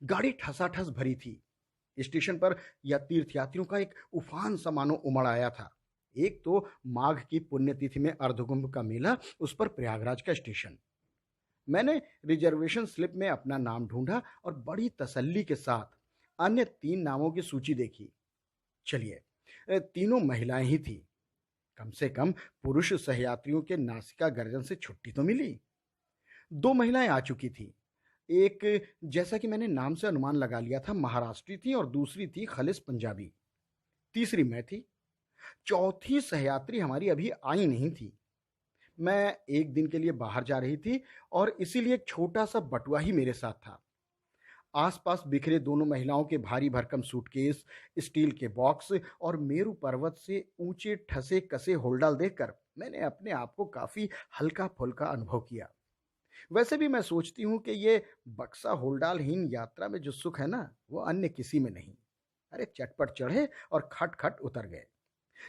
गाड़ी ठसाठस भरी थी। स्टेशन पर या तीर्थयात्रियों का एक उफान सा मानो उमड़ आया था। एक तो माघ की पुण्यतिथि में अर्धकुंभ का मेला, उस पर प्रयागराज का स्टेशन। मैंने रिजर्वेशन स्लिप में अपना नाम ढूंढा और बड़ी तसल्ली के साथ अन्य 3 नामों की सूची देखी। चलिए, तीनों महिलाएं ही थी। कम से कम पुरुष सहयात्रियों के नासिका गर्जन से छुट्टी तो मिली। 2 महिलाएं आ चुकी थी। एक, जैसा कि मैंने नाम से अनुमान लगा लिया था, महाराष्ट्री थी और दूसरी थी खलिस पंजाबी। तीसरी मैं थी। चौथी सहयात्री हमारी अभी आई नहीं थी। मैं एक दिन के लिए बाहर जा रही थी और इसीलिए एक छोटा सा बटुआ ही मेरे साथ था। आसपास बिखरे दोनों महिलाओं के भारी भरकम सूटकेस, स्टील के बॉक्स और मेरू पर्वत से ऊंचे ठसे कसे होल्डाल देखकर मैंने अपने आप को काफी हल्का फुल्का अनुभव किया। वैसे भी मैं सोचती हूँ कि ये बक्सा होल्डालहीन यात्रा में जो सुख है ना, वो अन्य किसी में नहीं। अरे चटपट चढ़े और खट खट उतर गए।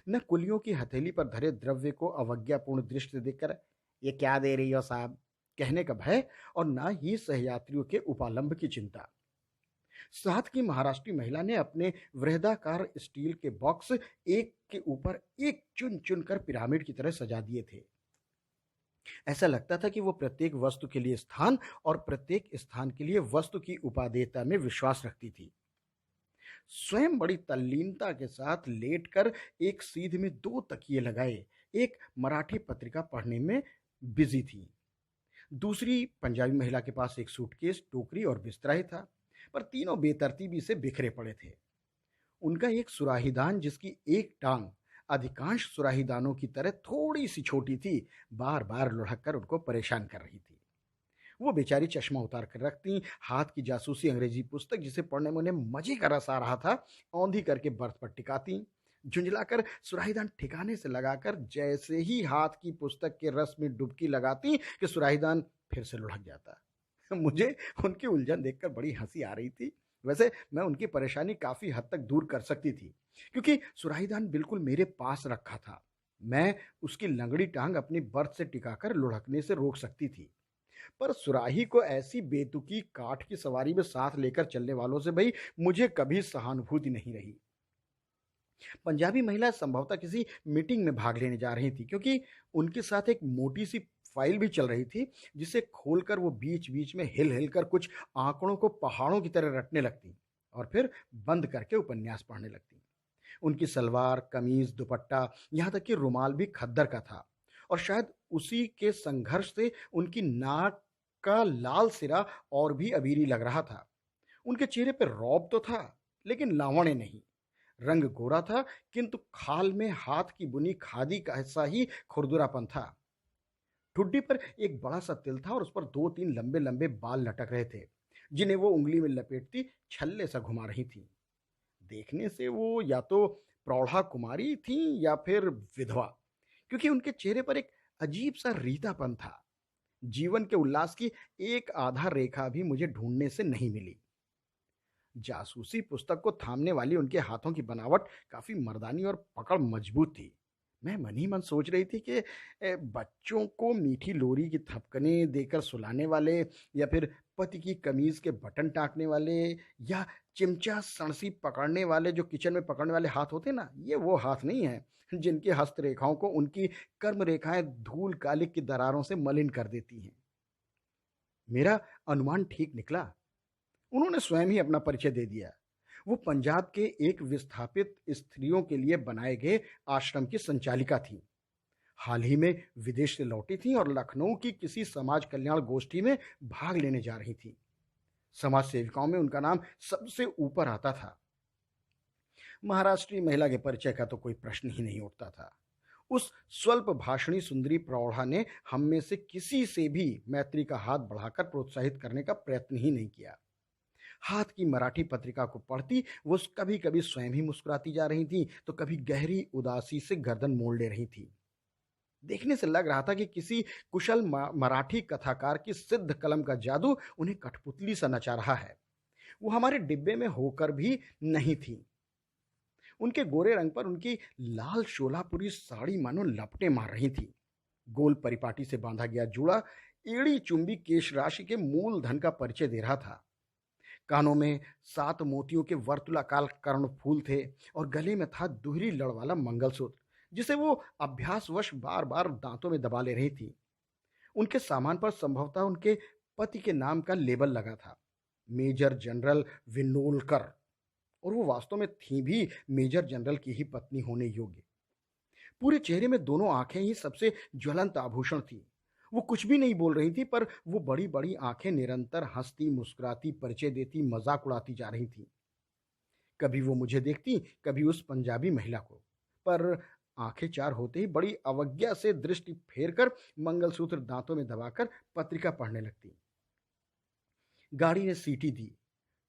न कुलियों की हथेली पर धरे द्रव्य को अवज्ञापूर्ण दृष्टि से देखकर ये क्या दे रही हो साहब कहने का भय, और ना ही सहयात्रियों के उपालंब की चिंता। साथ की महाराष्ट्री महिला ने अपने वृहदाकार स्टील के बॉक्स एक के ऊपर एक चुन चुन कर पिरामिड की तरह सजा दिए थे। ऐसा लगता था कि वो प्रत्येक वस्तु के लिए स्थान और प्रत्येक स्थान के लिए वस्तु की उपादेयता में विश्वास रखती थी। स्वयं बड़ी तल्लीनता के साथ लेटकर एक सीध में 2 तकिए लगाए एक मराठी पत्रिका पढ़ने में बिजी थी। दूसरी पंजाबी महिला के पास एक सूटकेस, टोकरी और बिस्तरा ही था, पर तीनों बेतरतीबी से बिखरे पड़े थे। उनका एक सुराहीदान, जिसकी एक टांग अधिकांश सुराहीदानों की तरह थोड़ी सी छोटी थी, बार बार लुढ़क कर उनको परेशान कर रही थी। वो बेचारी चश्मा उतार कर रखती, हाथ की जासूसी अंग्रेजी पुस्तक जिसे पढ़ने में उन्हें मजे का रस आ रहा था, औंधी करके बर्थ पर टिकाती, झुंझलाकर सुराहीदान ठिकाने से लगाकर जैसे ही हाथ की पुस्तक के रस में डुबकी लगाती कि सुराहीदान फिर से लुढ़क जाता। मुझे उनकी उलझन देखकर बड़ी हंसी आ रही थी। वैसे मैं उनकी परेशानी काफी हद तक दूर कर सकती थी, क्योंकि सुराहीदान बिल्कुल मेरे पास रखा था। मैं उसकी लंगड़ी टांग अपनी बर्थ से टिकाकर लुढ़कने से रोक सकती थी। पर सुराही को ऐसी बेतुकी काठ की सवारी में साथ लेकर चलने वालों से भाई मुझे कभी सहानुभूति नहीं रही। पंजाबी महिला संभवतः किसी मीटिंग में भाग लेने जा रही थी, क्योंकि उनके साथ एक मोटी सी फाइल भी चल रही थी, जिसे खोलकर वो बीच बीच में हिल हिल कर कुछ आंकड़ों को पहाड़ों की तरह रटने लगती और फिर बंद करके उपन्यास पढ़ने लगती। उनकी सलवार, कमीज, दुपट्टा, यहाँ तक कि रुमाल भी खद्दर का था, और शायद उसी के संघर्ष से उनकी नाक का लाल सिरा और भी अबीरी लग रहा था। उनके चेहरे पर रौब तो था, लेकिन लावण्य नहीं। रंग गोरा था, किंतु खाल में हाथ की बुनी खादी का ऐसा ही खुरदुरापन था। ठुड्डी पर एक बड़ा सा तिल था और उस पर 2-3 लंबे लंबे बाल लटक रहे थे, जिन्हें वो उंगली में लपेटती छल्ले सा घुमा रही थी। देखने से वो या तो प्रौढ़ा कुमारी थी या फिर विधवा, क्योंकि उनके चेहरे पर एक अजीब सा रीतापन था। जीवन के उल्लास की एक आधा रेखा भी मुझे ढूंढने से नहीं मिली। जासूसी पुस्तक को थामने वाली उनके हाथों की बनावट काफी मर्दानी और पकड़ मजबूत थी। मैं मन ही मन सोच रही थी कि बच्चों को मीठी लोरी की थपकने देकर सुलाने वाले, या फिर पति की कमीज के बटन टाँकने वाले, या चिमचा सणसी पकड़ने वाले जो किचन में पकड़ने वाले हाथ होते ना, ये वो हाथ नहीं है जिनकी हस्तरेखाओं को उनकी कर्म रेखाएं धूल कालिक की दरारों से मलिन कर देती हैं। मेरा अनुमान ठीक निकला। उन्होंने स्वयं ही अपना परिचय दे दिया। वो पंजाब के एक विस्थापित स्त्रियों के लिए बनाए गए आश्रम की संचालिका थी। हाल ही में विदेश से लौटी थी और लखनऊ की किसी समाज कल्याण गोष्ठी में भाग लेने जा रही थी। समाज सेविकाओं में उनका नाम सबसे ऊपर आता था। महाराष्ट्री महिला के परिचय का तो कोई प्रश्न ही नहीं उठता था। उस स्वल्प भाषणी सुंदरी प्रौढ़ा ने हम में से किसी से भी मैत्री का हाथ बढ़ाकर प्रोत्साहित करने का प्रयत्न ही नहीं किया। हाथ की मराठी पत्रिका को पढ़ती वो कभी कभी स्वयं ही मुस्कुराती जा रही थी, तो कभी गहरी उदासी से गर्दन मोड़ ले रही थी। देखने से लग रहा था कि किसी कुशल मराठी कथाकार की सिद्ध कलम का जादू उन्हें कठपुतली सा नचा रहा है। वो हमारे डिब्बे में होकर भी नहीं थी। उनके गोरे रंग पर उनकी लाल शोलापुरी साड़ी मानो लपटें मार रही थी। गोल परिपाटी से बांधा गया जूड़ा एड़ी चुंबी केश राशि के मूल धन का परिचय दे रहा था। कानों में 7 मोतियों के वर्तुलाकार कर्णफूल थे और गले में था दुहरी लड़ वाला मंगलसूत्र, जिसे वो अभ्यासवश बार-बार दांतों में दबा ले रही थी। उनके सामान पर संभवतः उनके पति के नाम का लेबल लगा था, मेजर जनरल विनोलकर, और वो वास्तव में थी भी मेजर जनरल की ही पत्नी होने योग्य। पूरे चेहरे में दोनों आंखें ही सबसे ज्वलंत आभूषण थी। वो कुछ भी नहीं बोल रही थी, पर वो बड़ी-बड़ी आंखें निरंतर हंसती, मुस्कुराती, परिचय देती, मजाक उड़ाती जा रही थीं। कभी वो मुझे देखती, कभी उस पंजाबी महिला को, पर आंखें चार होते ही बड़ी अवज्ञा से दृष्टि फेरकर मंगलसूत्र दांतों में दबाकर पत्रिका पढ़ने लगती। गाड़ी ने सीटी दी।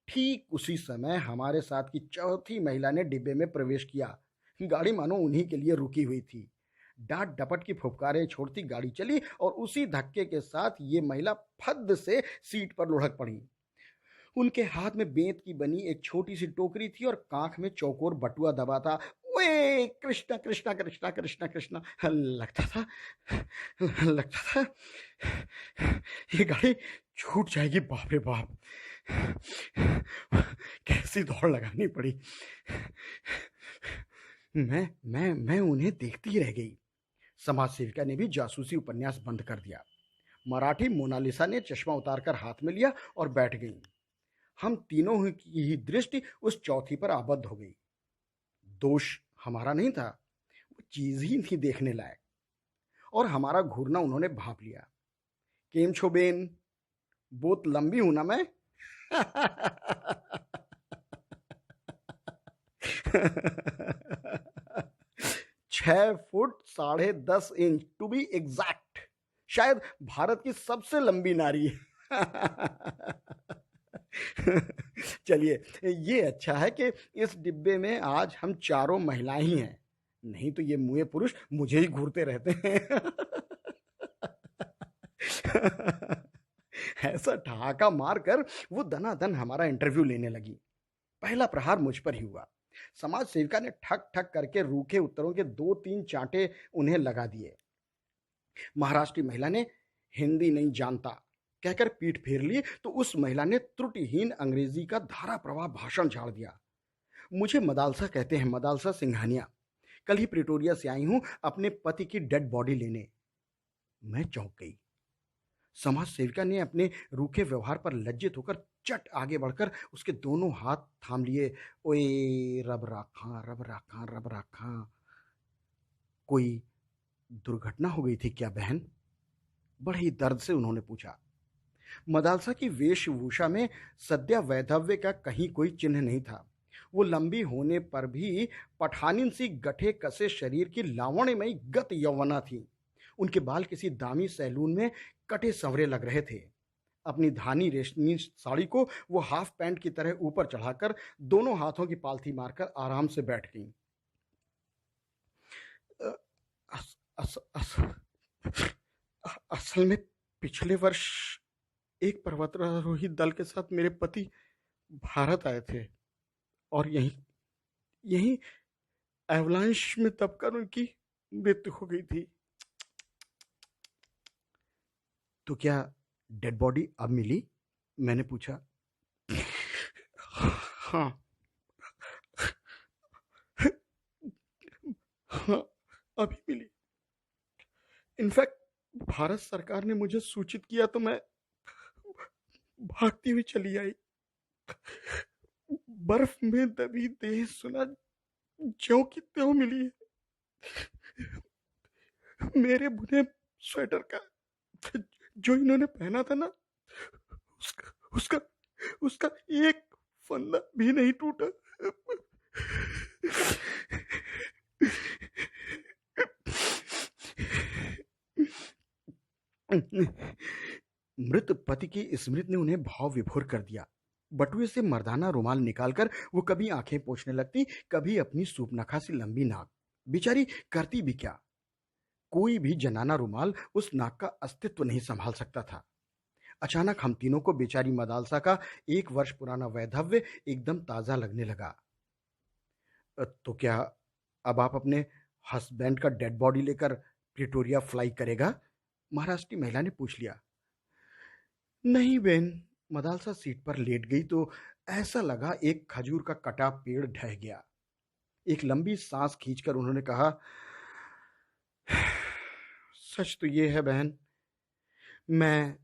ठीक उसी समय हमारे साथ की चौथी महिला ने डिब्बे में प्रवेश किया। गाड़ी मानो उन्हीं के लिए रुकी हुई थी। डांट डपट की फुफकारें छोड़ती गाड़ी चली और उसी धक्के के साथ ये महिला फद्द से सीट पर लुढ़क पड़ी। उनके हाथ में बेंत की बनी एक छोटी सी टोकरी थी और कांख में चौकोर बटुआ दबा था। ओए कृष्णा कृष्णा कृष्णा कृष्णा कृष्णा, लगता था ये गाड़ी छूट जाएगी। बाप रे बाप, कैसी दौड़ लगानी पड़ी। मैं उन्हें देखती रह गई। समाज सेविका ने भी जासूसी उपन्यास बंद कर दिया। मराठी मोनालिसा ने चश्मा उतारकर हाथ में लिया और बैठ गई। हम तीनों की ही दृष्टि उस चौथी पर आबद्ध हो गई। दोष हमारा नहीं था, वो चीज ही थी देखने लायक, और हमारा घूरना उन्होंने भांप लिया। केम छो बेन, बहुत लंबी हूं ना मैं? 6 foot 10.5 inch to be exact. शायद भारत की सबसे लंबी नारी। चलिए, ये अच्छा है कि इस डिब्बे में आज हम चारों महिलाएं ही हैं, नहीं तो ये मुए पुरुष मुझे ही घूरते रहते हैं। ऐसा ठहाका मारकर वो दनादन हमारा इंटरव्यू लेने लगी। पहला प्रहार मुझ पर ही हुआ। समाज सेविका ने ठक ठक करके रूखे उत्तरों के 2-3 चांटे उन्हें लगा दिए। महाराष्ट्री महिला ने हिंदी नहीं जानता कहकर पीठ फेर ली तो उस महिला ने त्रुटिहीन अंग्रेजी का धारा प्रवाह भाषण झाड़ दिया। मुझे मदालसा कहते हैं, मदालसा सिंघानिया। कल ही प्रिटोरिया से आई हूं अपने पति की डेड बॉडी लेने। मैं चौंक गई। समाज सेविका ने अपने रूखे व्यवहार पर लज्जित होकर चट आगे बढ़कर उसके दोनों हाथ थाम लिए। ओए रब राखा, रब राखा, रब राखा। कोई दुर्घटना हो गई थी क्या बहन? बड़े ही दर्द से उन्होंने पूछा। मदालसा की वेशभूषा में सद्या वैधव्य का कहीं कोई चिन्ह नहीं था। वो लंबी होने पर भी पठानिन सी गठे कसे शरीर की लावण्यमयी गत यौवना थी। उनके बाल किसी दामी सैलून में कटे संवरे लग रहे थे। अपनी धानी रेशमी साड़ी को वो हाफ पैंट की तरह ऊपर चढ़ाकर दोनों हाथों की पालथी मारकर आराम से बैठ गईं। अस, अस, अस, असल में पिछले वर्ष एक पर्वतारोही दल के साथ मेरे पति भारत आए थे और यहीं यहीं एवलांश में दबकर उनकी मृत्यु हो गई थी। तो क्या डेड बॉडी अब मिली? मैंने पूछा। हाँ, हाँ, अभी मिली। इनफैक्ट भारत सरकार ने मुझे सूचित किया तो मैं भागती हुई चली आई। बर्फ में दबी देह सुना ज्यों की त्यों मिली है। मेरे बुने स्वेटर का जो इन्होंने पहना था ना, उसका उसका उसका एक फंदा भी नहीं टूटा। मृत पति की स्मृति ने उन्हें भाव विभोर कर दिया। बटुए से मर्दाना रुमाल निकालकर वो कभी आंखें पोंछने लगती, कभी अपनी सूपनखा सी लंबी नाक। बेचारी करती भी क्या? कोई भी जनाना रुमाल उस नाक का अस्तित्व नहीं संभाल सकता था। अचानक हम तीनों को बेचारी मदालसा का 1 वर्ष पुराना वैधव्य एकदम ताजा लगने लगा। तो क्या अब आप अपने हस्बैंड का डेड बॉडी लेकर प्रिटोरिया फ्लाई करेगा? महाराष्ट्री महिला ने पूछ लिया। नहीं बेन, मदालसा सीट पर लेट गई तो ऐसा लगा एक खजूर का कटा पेड़ ढह गया। एक लंबी सांस खींचकर उन्होंने कहा, सच तो ये है बहन, मैं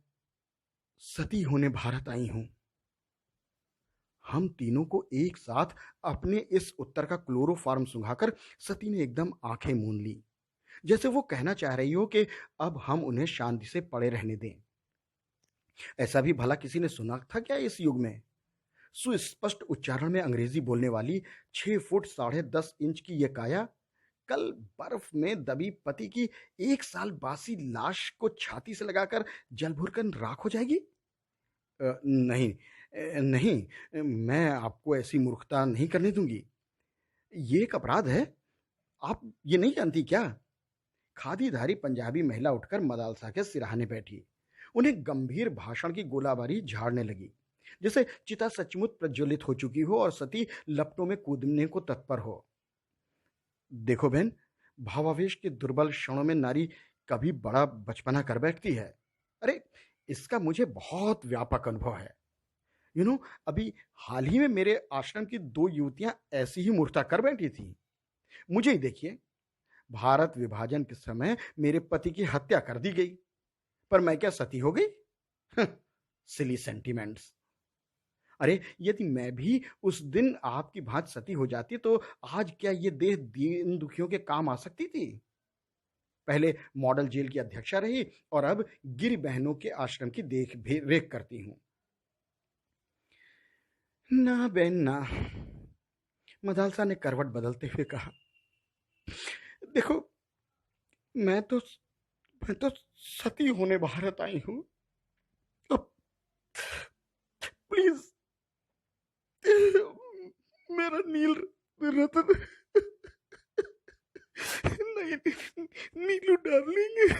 सती होने भारत आई हूं। हम तीनों को एक साथ अपने इस उत्तर का क्लोरोफॉर्म सुंघाकर सती ने एकदम आंखें मूंद ली, जैसे वो कहना चाह रही हो कि अब हम उन्हें शांति से पड़े रहने दें। ऐसा भी भला किसी ने सुना था क्या इस युग में? सुस्पष्ट उच्चारण में अंग्रेजी बोलने वाली 6 फुट 10.5 इंच की यह काया कल बर्फ में दबी पति की 1 साल बासी लाश को छाती से लगाकर जल भुनकर राख हो जाएगी? नहीं, नहीं, मैं आपको ऐसी मूर्खता नहीं करने दूंगी। ये एक अपराध है। आप ये नहीं जानती क्या? खादीधारी पंजाबी महिला उठकर मदालसा के सिरहाने बैठी, उन्हें गंभीर भाषण की गोलाबारी झाड़ने लगी, जैसे चिता सचमुच प्रज्वलित हो चुकी हो और सती लपटों में कूदने को तत्पर हो। देखो बहन, भावावेश के दुर्बल क्षणों में नारी कभी बड़ा बचपना कर बैठती है। अरे, इसका मुझे बहुत व्यापक अनुभव है। अभी हाल ही में मेरे आश्रम की 2 युवतियां ऐसी ही मूर्खता कर बैठी थी। मुझे ही देखिए, भारत विभाजन के समय मेरे पति की हत्या कर दी गई, पर मैं क्या सती हो गई? सिली सेंटिमेंट्स। अरे, यदि मैं भी उस दिन आपकी भांति सती हो जाती तो आज क्या ये देह दीन दुखियों के काम आ सकती थी? पहले मॉडल जेल की अध्यक्षा रही और अब गिर बहनों के आश्रम की देख रेख करती हूं। ना बेन ना, मदालसा ने करवट बदलते हुए कहा। देखो, मैं तो सती होने भारत आई हूं। अब प्लीज मेरा नील रतन नहीं, नीलू डार्लिंग।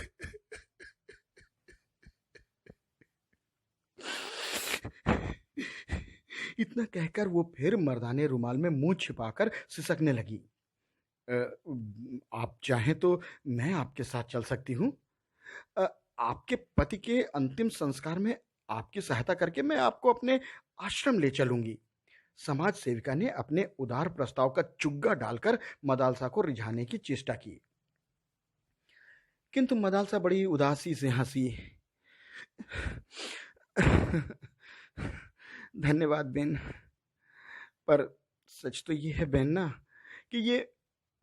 इतना कहकर वो फिर मर्दाने रुमाल में मुंह छिपाकर सिसकने लगी। आप चाहें तो मैं आपके साथ चल सकती हूँ। आपके पति के अंतिम संस्कार में आपकी सहायता करके मैं आपको अपने आश्रम ले चलूंगी। समाज सेविका ने अपने उदार प्रस्ताव का चुग्गा डालकर मदालसा को रिझाने की चेष्टा की, किंतु मदालसा बड़ी उदासी से हंसी। धन्यवाद बेन, पर सच तो ये है बेन ना कि ये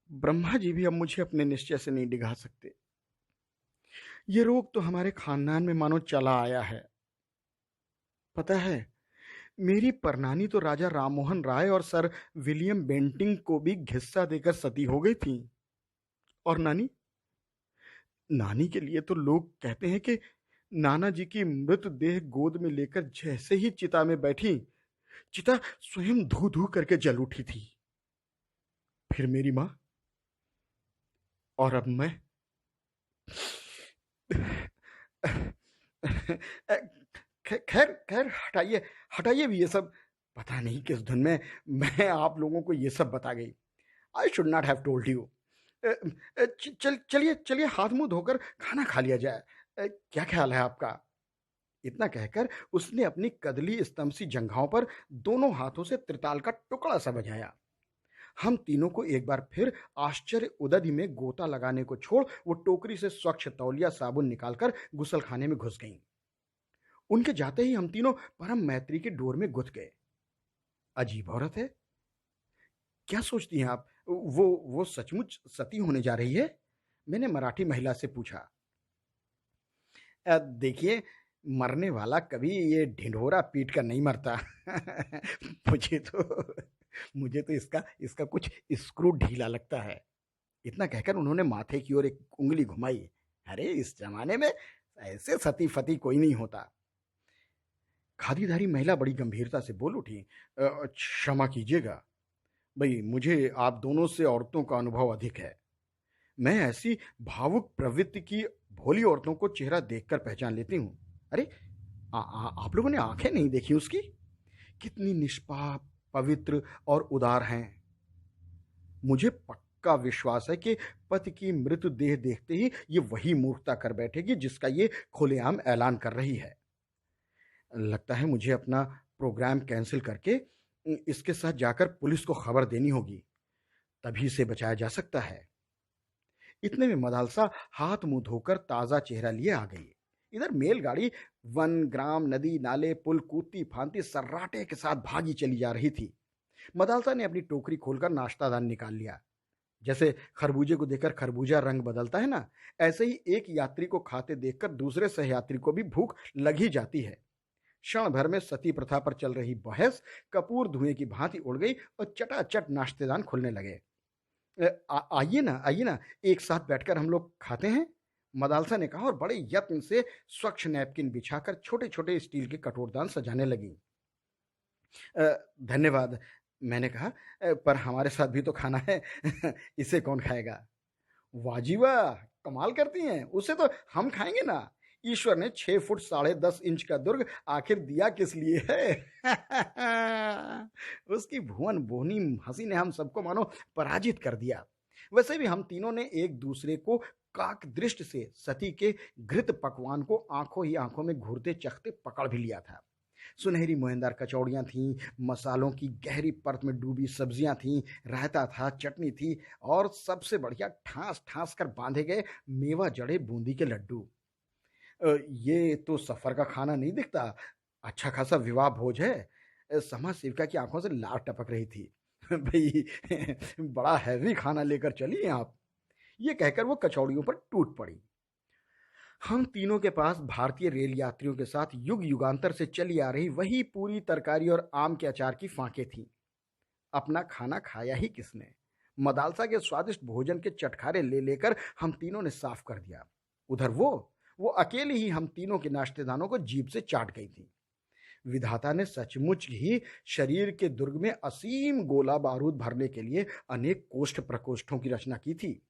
ब्रह्मा जी भी अब मुझे अपने निश्चय से नहीं डिगा सकते। ये रोग तो हमारे खानदान में मानो चला आया है। पता है, मेरी परनानी तो राजा राममोहन राय और सर विलियम बेंटिंग को भी घिस्सा देकर सती हो गई थी। और नानी नानी के लिए तो लोग कहते हैं कि नाना जी की मृतदेह गोद में लेकर जैसे ही चिता में बैठी, चिता स्वयं धू धू करके जल उठी थी। फिर मेरी मां, और अब मैं। खैर खैर, हटाइए हटाइए भी ये सब। पता नहीं किस धुन में मैं आप लोगों को ये सब बता गई। I should not have told you. चलिए चलिए, हाथ मुंह धोकर खाना खा लिया जाए। क्या ख्याल है आपका? इतना कहकर उसने अपनी कदली स्तंभ सी जंघाओं पर दोनों हाथों से त्रिताल का टुकड़ा सा बजाया। हम तीनों को एक बार फिर आश्चर्य उदधि में गोता लगाने को छोड़ वो टोकरी से स्वच्छ तौलिया साबुन निकालकर गुसलखाने में घुस गईं। उनके जाते ही हम तीनों परम मैत्री के डोर में गुथ गए। अजीब औरत है। क्या सोचती हैं आप, वो सचमुच सती होने जा रही है? मैंने मराठी महिला से पूछा। देखिए, मरने वाला कभी ये ढिंढोरा पीट कर नहीं मरता। मुझे तो इसका इसका कुछ स्क्रू ढीला लगता है। इतना कहकर उन्होंने माथे की ओर एक उंगली घुमाई। अरे, इस जमाने में ऐसे सती फती कोई नहीं होता। खादीधारी महिला बड़ी गंभीरता से बोल उठी। क्षमा कीजिएगा भाई, मुझे आप दोनों से औरतों का अनुभव अधिक है। मैं ऐसी भावुक प्रवृत्ति की भोली औरतों को चेहरा देखकर पहचान लेती हूँ। अरे, आप लोगों ने आंखें नहीं देखी उसकी? कितनी निष्पाप, पवित्र और उदार हैं। मुझे पक्का विश्वास है कि पति की मृतदेह देखते ही ये वही मूर्खता कर बैठेगी जिसका ये खुलेआम ऐलान कर रही है। लगता है मुझे अपना प्रोग्राम कैंसिल करके इसके साथ जाकर पुलिस को खबर देनी होगी, तभी इसे बचाया जा सकता है। इतने में मदालसा हाथ मुंह धोकर ताजा चेहरा लिए आ गई। इधर मेलगाड़ी वन, ग्राम, नदी, नाले, पुल कूदती फांदती सर्राटे के साथ भागी चली जा रही थी। मदालसा ने अपनी टोकरी खोलकर नाश्तादान निकाल लिया। जैसे खरबूजे को देखकर खरबूजा रंग बदलता है ना, ऐसे ही एक यात्री को खाते देखकर दूसरे सहयात्री को भी भूख लग ही जाती है। क्षण भर में सती प्रथा पर चल रही बहस कपूर धुएं की भांति उड़ गई और चटाचट नाश्तेदान खुलने लगे। आइए ना, एक साथ बैठकर हम लोग खाते हैं, मदालसा ने कहा और बड़े यत्न से स्वच्छ नैपकिन बिछाकर छोटे छोटे स्टील के कटोरदान सजाने लगी। धन्यवाद, मैंने कहा, पर हमारे साथ भी तो खाना है। इसे कौन खाएगा? वाह जी वाह, कमाल करती हैं, उसे तो हम खाएंगे ना। ईश्वर ने 6 फुट 10.5 इंच का दुर्ग आखिर दिया किस लिए है? उसकी भुवन बोहनी हंसी ने हम सबको मानो पराजित कर दिया। वैसे भी हम तीनों ने एक दूसरे को काक दृष्टि से सती के घृत पकवान को आंखों ही आंखों में घूरते चखते पकड़ भी लिया था। सुनहरी मोहनदार कचौड़ियाँ थीं, मसालों की गहरी परत में डूबी सब्जियाँ थीं, रायता था, चटनी थी और सबसे बढ़िया ठास ठास कर बांधे गए मेवा जड़े बूंदी के लड्डू। ये तो सफ़र का खाना नहीं दिखता, अच्छा खासा विवाह भोज है। समाज सेविका की आंखों से लार टपक रही थी। भाई, बड़ा हैवी खाना लेकर चली हैं आप। ये कहकर वो कचौड़ियों पर टूट पड़ी। हम तीनों के पास भारतीय रेल यात्रियों के साथ युग युगांतर से चली आ रही वही पूरी तरकारी और आम के अचार की फांकें थीं। अपना खाना खाया ही किसने? मदालसा के स्वादिष्ट भोजन के चटखारे ले लेकर हम तीनों ने साफ कर दिया। उधर वो अकेली ही हम तीनों के नाश्तेदानों को जीभ से चाट गई थी। विधाता ने सचमुच ही शरीर के दुर्ग में असीम गोला बारूद भरने के लिए अनेक कोष्ठ प्रकोष्ठों की रचना की थी।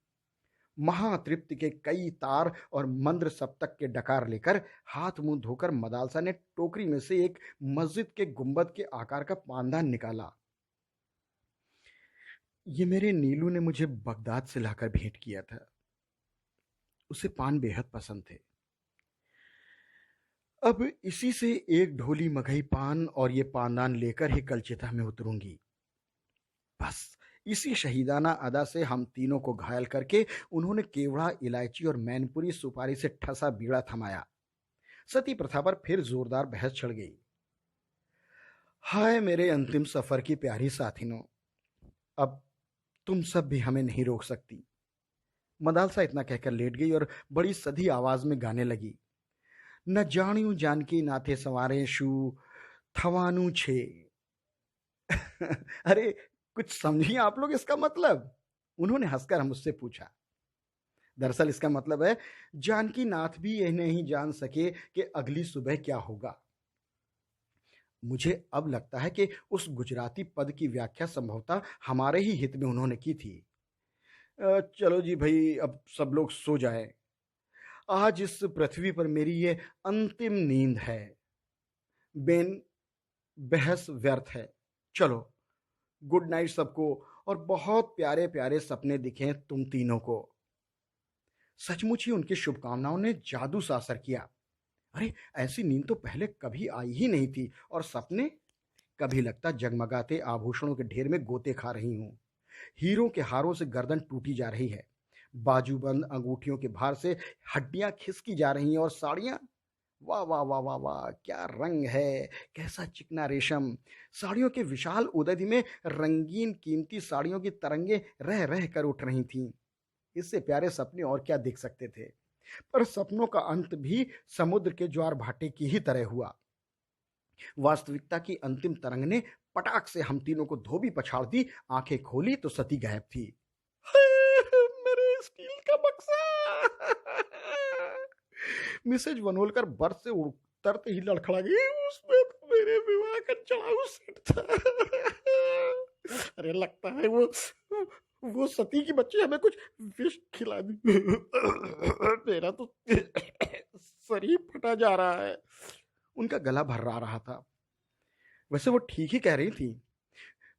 महातृप्ति के कई तार और मंद्र सप्तक के डकार लेकर हाथ मुंह धोकर मदालसा ने टोकरी में से एक मस्जिद के गुंबद के आकार का पानदान निकाला। ये मेरे नीलू ने मुझे बगदाद से लाकर भेंट किया था। उसे पान बेहद पसंद थे। अब इसी से एक ढोली मगही पान और ये पानदान लेकर ही कल चिता में उतरूंगी। बस इसी शहीदाना अदा से हम तीनों को घायल करके उन्होंने केवड़ा, इलायची और मैनपुरी सुपारी से ठसा बीड़ा थमाया। सती प्रथा पर फिर जोरदार बहस छिड़ गई। हाय मेरे अंतिम सफर की प्यारी साथिनों, अब तुम सब भी हमें नहीं रोक सकती। मदालसा इतना कहकर लेट गई और बड़ी सधी आवाज में गाने लगी। न जानियो जानकी नाथे संवारे शू थवानू छे। अरे कुछ समझिए आप लोग इसका मतलब? उन्होंने हंसकर मुझसे पूछा। दरअसल इसका मतलब है जानकी नाथ भी यह नहीं जान सके कि अगली सुबह क्या होगा। मुझे अब लगता है कि उस गुजराती पद की व्याख्या संभवतः हमारे ही हित में उन्होंने की थी। चलो जी भाई, अब सब लोग सो जाएं। आज इस पृथ्वी पर मेरी ये अंतिम नींद है। बेन, बहस व्यर्थ है। चलो, गुड नाइट सबको और बहुत प्यारे प्यारे सपने दिखें तुम तीनों को। सचमुच ही उनकी शुभकामनाओं ने जादू सा असर किया। अरे ऐसी नींद तो पहले कभी आई ही नहीं थी। और सपने, कभी लगता जगमगाते आभूषणों के ढेर में गोते खा रही हूं। हीरों के हारों से गर्दन टूटी जा रही है, बाजूबंद अंगूठियों के भार से हड्डियां खिसकी जा रही हैं और साड़ियां, वाह वाह वाह वाह वाह, क्या रंग है, कैसा चिकना रेशम। साड़ियों के विशाल उदधि में रंगीन कीमती साड़ियों की तरंगे रह रह कर उठ रही थीं। इससे प्यारे सपने और क्या दिख सकते थे? पर सपनों का अंत भी समुद्र के ज्वार भाटे की ही तरह हुआ। वास्तविकता की अंतिम तरंग ने पटाख से हम तीनों को धोबी पछाड़ दी। आंखें खोली तो सती गायब थी। मेरे स्टील का बक्सा! मिसेज वनोलकर बर्थ से उतरते ही लड़खड़ा गई। उसमें तो मेरे विवाह का चढ़ाऊ सेट था। अरे लगता है वो सती की बच्ची हमें कुछ विष खिला दी। मेरा तो सर ही फटा जा रहा है। उनका गला भर्रा रहा था। वैसे वो ठीक ही कह रही थी।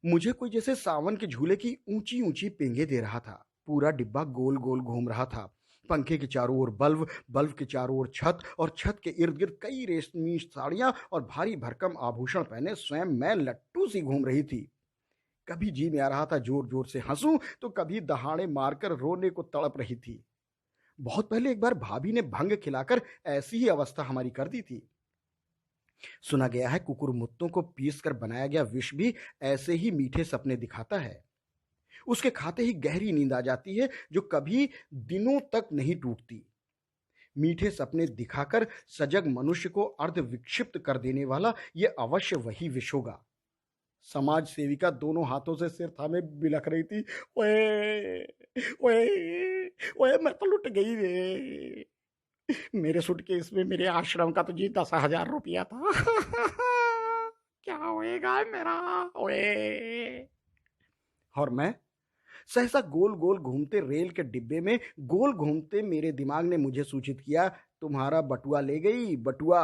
मुझे कोई जैसे सावन के झूले की ऊंची ऊंची पेंगे दे रहा था। पूरा डिब्बा गोल गोल घूम रहा था। पंखे के चारों ओर बल्ब, बल्ब के चारों ओर छत और छत के इर्द गिर्द कई रेशमी साड़ियां और भारी भरकम आभूषण पहने स्वयं मैं लट्टू सी घूम रही थी। कभी जी में आ रहा था जोर जोर से हंसूं, तो कभी दहाड़े मारकर रोने को तड़प रही थी। बहुत पहले एक बार भाभी ने भंग खिलाकर ऐसी ही अवस्था हमारी कर दी थी। सुना गया है कुकुरमुत्तों को पीस कर बनाया गया विष भी ऐसे ही मीठे सपने दिखाता है। उसके खाते ही गहरी नींद आ जाती है जो कभी दिनों तक नहीं टूटती। मीठे सपने दिखाकर सजग मनुष्य को अर्ध विक्षिप्त कर देने वाला यह अवश्य वही विष होगा। समाज सेविका दोनों हाथों से सिर थामे बिलख रही थी। ओए, ओए, ओए, मैं तो लुट गई रे। मेरे सूटकेस में मेरे आश्रम का तो जी 10,000 रुपया था। क्या होएगा मेरा? ओए। और मैं सहसा गोल गोल घूमते रेल के डिब्बे में गोल घूमते मेरे दिमाग ने मुझे सूचित किया, तुम्हारा बटुआ ले गई, बटुआ।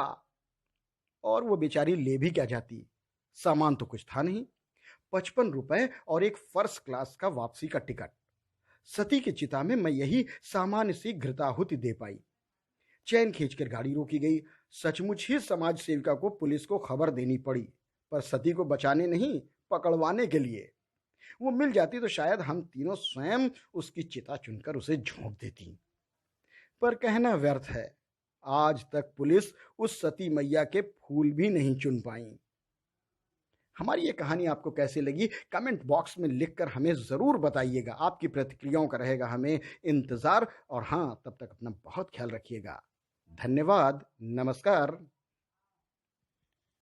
और वो बेचारी ले भी क्या जाती, सामान तो कुछ था नहीं। 55 रुपए और एक फर्स्ट क्लास का वापसी का टिकट। सती की चिता में मैं यही सामान्य सी घृताहुति दे पाई। चैन खींचकर गाड़ी रोकी गई। सचमुच ही समाज सेविका को पुलिस को खबर देनी पड़ी, पर सती को बचाने नहीं, पकड़वाने के लिए। वो मिल जाती तो शायद हम तीनों स्वयं उसकी चिता चुनकर उसे झोंक देती। पर कहना व्यर्थ है, आज तक पुलिस उस सती मैया के फूल भी नहीं चुन पाई। हमारी ये कहानी आपको कैसी लगी कमेंट बॉक्स में लिखकर हमें ज़रूर बताइएगा। आपकी प्रतिक्रियाओं का रहेगा हमें इंतज़ार। और हाँ, तब तक अपना बहुत ख्याल रखिएगा। धन्यवाद। नमस्कार।